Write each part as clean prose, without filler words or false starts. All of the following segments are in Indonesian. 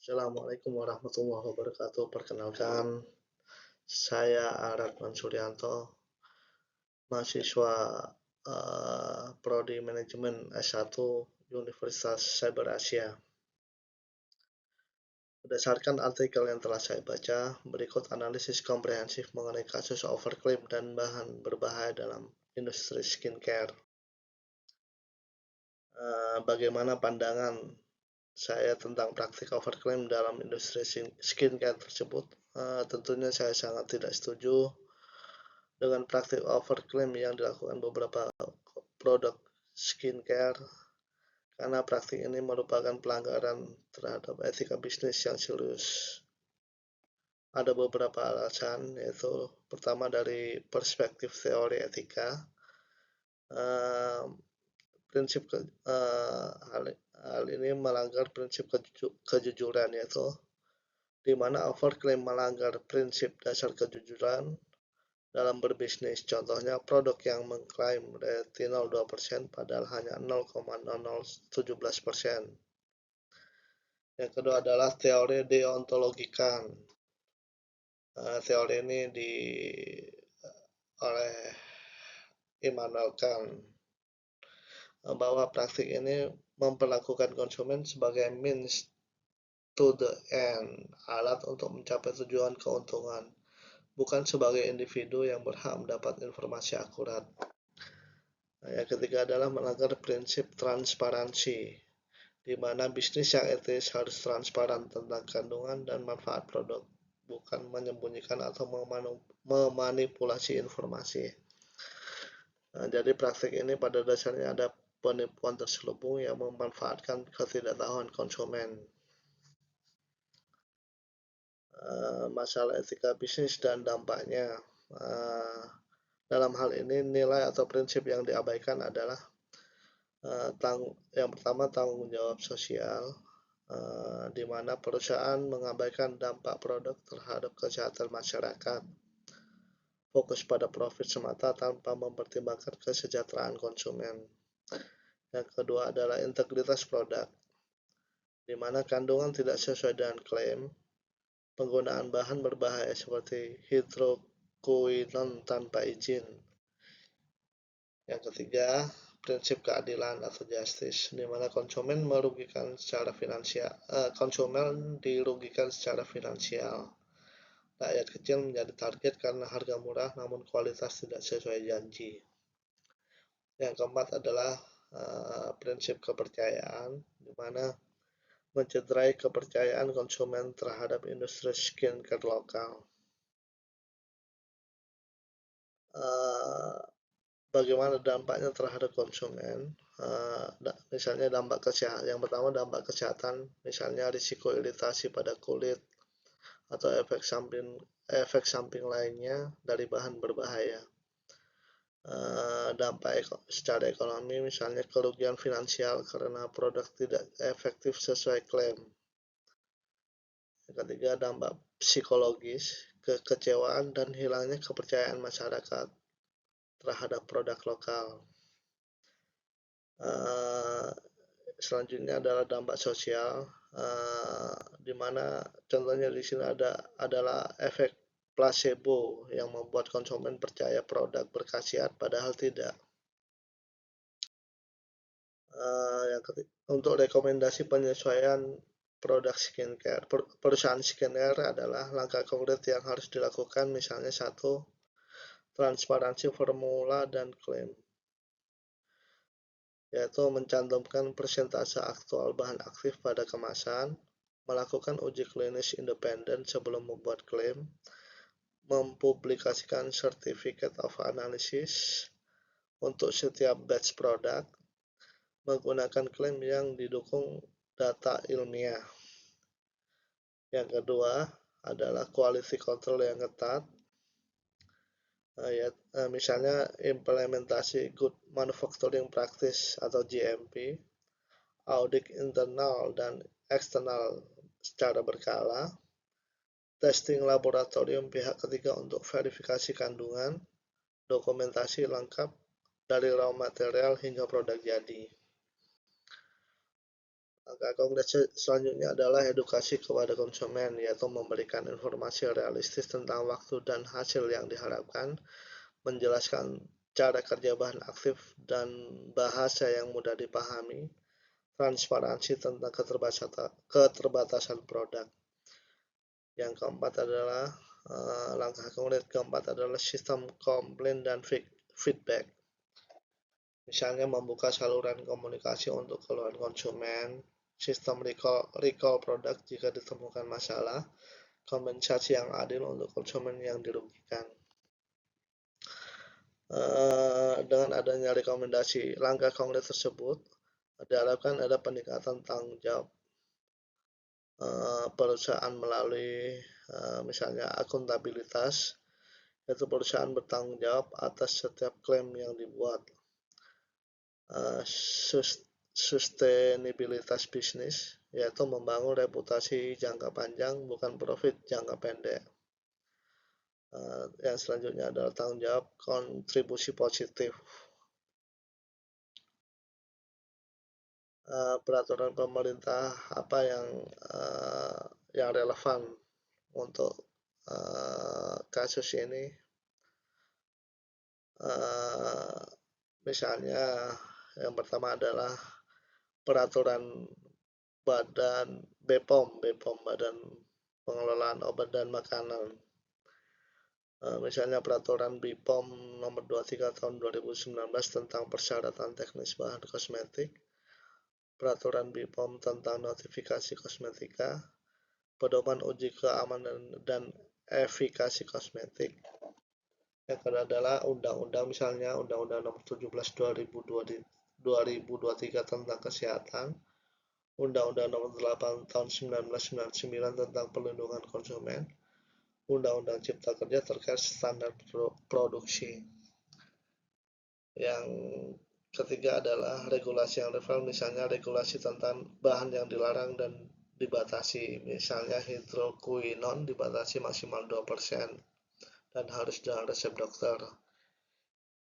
Assalamualaikum warahmatullahi wabarakatuh. Perkenalkan, saya Aratman Suryanto, mahasiswa Prodi Manajemen S1 Universitas Cyber Asia. Berdasarkan artikel yang telah saya baca, berikut analisis komprehensif mengenai kasus overclaim dan bahan berbahaya dalam industri skincare. Bagaimana pandangan saya tentang praktik overclaim dalam industri skincare tersebut? Tentunya saya sangat tidak setuju dengan praktik overclaim yang dilakukan beberapa produk skincare, karena praktik ini merupakan pelanggaran terhadap etika bisnis yang serius. Ada beberapa alasan, yaitu pertama dari perspektif teori etika. Prinsip hal ini melanggar prinsip kejujuran, yaitu di mana overclaim melanggar prinsip dasar kejujuran dalam berbisnis. Contohnya, produk yang mengklaim retinol 2% padahal hanya 0,0017%. Yang kedua adalah teori deontologikan. Teori ini oleh Immanuel Kant, bahwa praktik ini memperlakukan konsumen sebagai means to the end, alat untuk mencapai tujuan keuntungan, bukan sebagai individu yang berhak mendapat informasi akurat. Yang ketiga adalah melanggar prinsip transparansi, di mana bisnis yang etis harus transparan tentang kandungan dan manfaat produk, bukan menyembunyikan atau memanipulasi informasi. Jadi praktik ini pada dasarnya ada penipuan terselubung yang memanfaatkan ketidaktahuan konsumen. Masalah etika bisnis dan dampaknya. Dalam hal ini, nilai atau prinsip yang diabaikan adalah yang pertama, tanggung jawab sosial, di mana perusahaan mengabaikan dampak produk terhadap kesehatan masyarakat, fokus pada profit semata tanpa mempertimbangkan kesejahteraan konsumen. Yang kedua adalah integritas produk, di mana kandungan tidak sesuai dengan klaim, penggunaan bahan berbahaya seperti hidroquinone tanpa izin. Yang ketiga, prinsip keadilan atau justice, di mana konsumen dirugikan secara finansial. Rakyat kecil menjadi target karena harga murah namun kualitas tidak sesuai janji. Yang keempat adalah prinsip kepercayaan, di mana mencederai kepercayaan konsumen terhadap industri skincare lokal. Bagaimana dampaknya terhadap konsumen? Misalnya dampak kesehatan. Yang pertama, dampak kesehatan, misalnya risiko iritasi pada kulit atau efek samping lainnya dari bahan berbahaya. Dampak secara ekonomi, misalnya kerugian finansial karena produk tidak efektif sesuai klaim. Yang ketiga, dampak psikologis, kekecewaan dan hilangnya kepercayaan masyarakat terhadap produk lokal. Selanjutnya adalah dampak sosial, di mana contohnya di sini adalah efek placebo yang membuat konsumen percaya produk berkhasiat padahal tidak. Untuk rekomendasi penyesuaian produk skincare, perusahaan skincare adalah langkah konkret yang harus dilakukan, misalnya 1. Transparansi formula dan klaim, yaitu mencantumkan persentase aktual bahan aktif pada kemasan, melakukan uji klinis independen sebelum membuat klaim, mempublikasikan Certificate of Analysis untuk setiap batch produk, menggunakan klaim yang didukung data ilmiah. Yang kedua adalah quality control yang ketat, misalnya implementasi Good Manufacturing Practice atau GMP, audit internal dan eksternal secara berkala, testing laboratorium pihak ketiga untuk verifikasi kandungan, dokumentasi lengkap dari raw material hingga produk jadi. Langkah konkret selanjutnya adalah edukasi kepada konsumen, yaitu memberikan informasi realistis tentang waktu dan hasil yang diharapkan, menjelaskan cara kerja bahan aktif dan bahasa yang mudah dipahami, transparansi tentang keterbatasan produk. Yang keempat adalah langkah konkret keempat adalah sistem komplain dan feedback. Misalnya membuka saluran komunikasi untuk keluhan konsumen, sistem recall produk jika ditemukan masalah, kompensasi yang adil untuk konsumen yang dirugikan. Dengan adanya rekomendasi langkah konkret tersebut, diharapkan ada peningkatan tanggung jawab perusahaan melalui misalnya akuntabilitas, yaitu perusahaan bertanggung jawab atas setiap klaim yang dibuat. Sustainabilitas bisnis, yaitu membangun reputasi jangka panjang, bukan profit jangka pendek. Yang selanjutnya adalah tanggung jawab kontribusi positif. Peraturan pemerintah apa yang relevan untuk kasus ini, misalnya yang pertama adalah peraturan Badan BPOM, Badan Pengelolaan Obat dan Makanan. Misalnya peraturan BPOM nomor 23 tahun 2019 tentang persyaratan teknis bahan kosmetik, peraturan BPOM tentang notifikasi kosmetika, pedoman uji keamanan dan efikasi kosmetik. Yang kedua adalah undang-undang, misalnya Undang-Undang nomor 17 2023 tentang kesehatan, Undang-Undang nomor 8 tahun 1999 tentang perlindungan konsumen, Undang-Undang Cipta Kerja terkait standar produksi. Yang ketiga adalah regulasi yang relevan, misalnya regulasi tentang bahan yang dilarang dan dibatasi, misalnya hidrokuinon dibatasi maksimal 2% dan harus dengan resep dokter.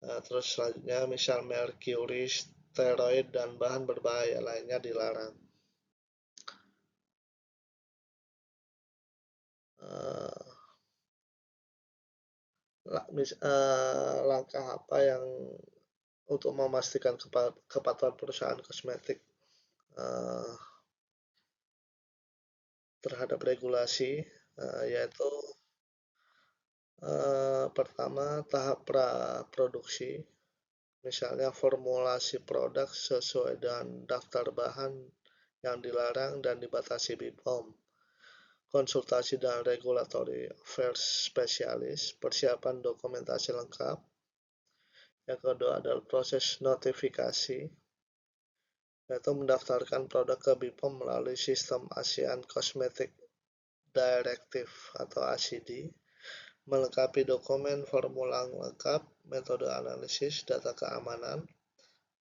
Terus selanjutnya misal merkuri, steroid, dan bahan berbahaya lainnya dilarang. Langkah apa yang untuk memastikan kepatuhan perusahaan kosmetik terhadap regulasi, yaitu pertama tahap praproduksi, misalnya formulasi produk sesuai dengan daftar bahan yang dilarang dan dibatasi BPOM, konsultasi dengan regulatory affairs spesialis, persiapan dokumentasi lengkap. Yang kedua adalah proses notifikasi, yaitu mendaftarkan produk ke BPOM melalui sistem ASEAN Cosmetic Directive atau ACD, melengkapi dokumen formulir lengkap, metode analisis data keamanan,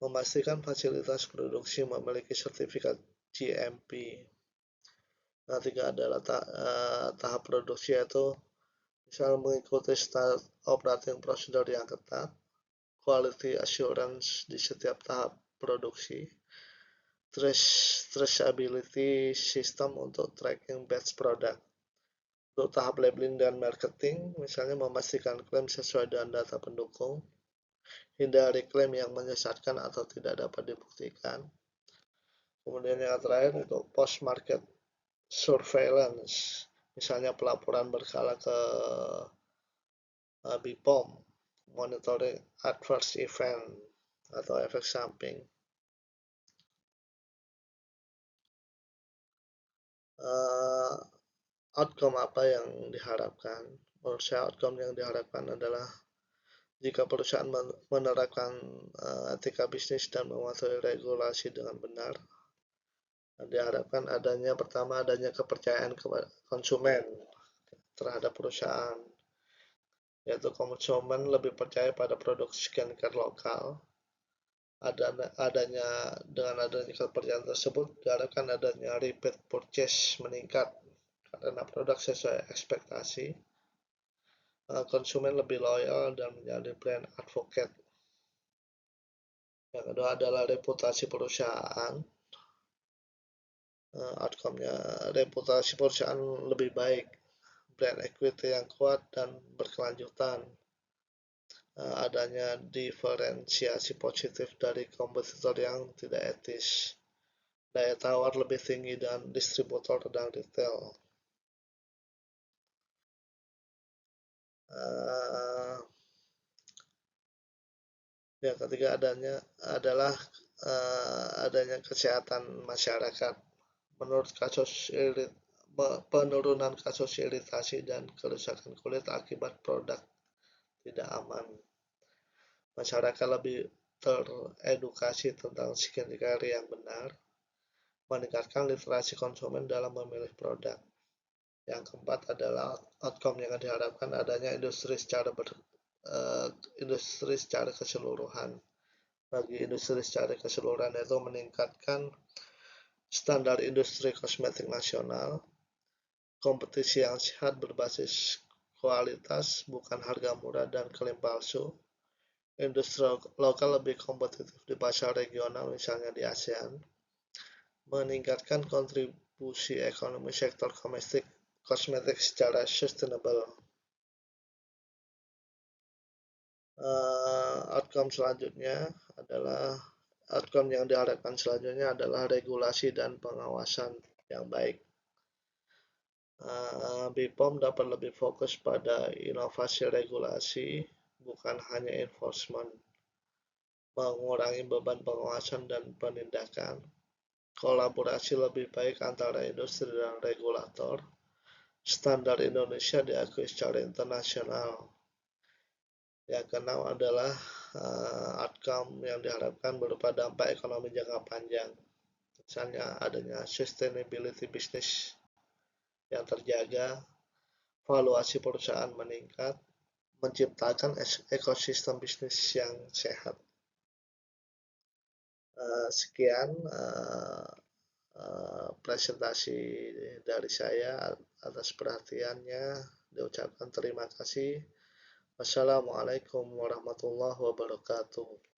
memastikan fasilitas produksi memiliki sertifikat GMP. Yang ketiga adalah tahap produksi, yaitu misal mengikuti standar operating procedure yang ketat, quality assurance di setiap tahap produksi, traceability system untuk tracking batch product. Untuk tahap labeling dan marketing, misalnya memastikan klaim sesuai dengan data pendukung, hindari klaim yang menyesatkan atau tidak dapat dibuktikan. Kemudian yang terakhir itu post market surveillance, misalnya pelaporan berkala ke BPOM, monitoring adverse event atau efek samping. Outcome apa yang diharapkan? Menurut saya outcome yang diharapkan adalah jika perusahaan menerapkan etika bisnis dan mematuhi regulasi dengan benar, diharapkan pertama adanya kepercayaan konsumen terhadap perusahaan, yaitu konsumen lebih percaya pada produk skincare lokal. Dengan adanya kepercayaan tersebut, diharapkan adanya repeat purchase meningkat karena produk sesuai ekspektasi, konsumen lebih loyal dan menjadi brand advocate. Yang kedua adalah reputasi perusahaan. outcome-nya reputasi perusahaan lebih baik, brand equity yang kuat dan berkelanjutan, adanya diferensiasi positif dari kompetitor yang tidak etis, daya tawar lebih tinggi dan distributor dan retail. Yang ketiga adalah adanya kesehatan masyarakat. Menurut penurunan kasus iritasi dan kerusakan kulit akibat produk tidak aman. Masyarakat lebih teredukasi tentang skincare yang benar, meningkatkan literasi konsumen dalam memilih produk. Yang keempat adalah outcome yang diharapkan adanya industri secara keseluruhan. Bagi industri secara keseluruhan itu meningkatkan standar industri kosmetik nasional, kompetisi yang sehat berbasis kualitas, bukan harga murah dan klaim palsu, industri lokal lebih kompetitif di pasar regional, misalnya di ASEAN, meningkatkan kontribusi ekonomi sektor kosmetik secara sustainable. Outcome yang diharapkan selanjutnya adalah regulasi dan pengawasan yang baik. BPOM dapat lebih fokus pada inovasi regulasi, bukan hanya enforcement, mengurangi beban pengawasan dan penindakan, kolaborasi lebih baik antara industri dan regulator, standar Indonesia diakui secara internasional. Yang keenam adalah outcome yang diharapkan berupa dampak ekonomi jangka panjang, misalnya adanya sustainability bisnis yang terjaga, valuasi perusahaan meningkat, menciptakan ekosistem bisnis yang sehat. Sekian presentasi dari saya. Atas perhatiannya diucapkan terima kasih. Wassalamualaikum warahmatullahi wabarakatuh.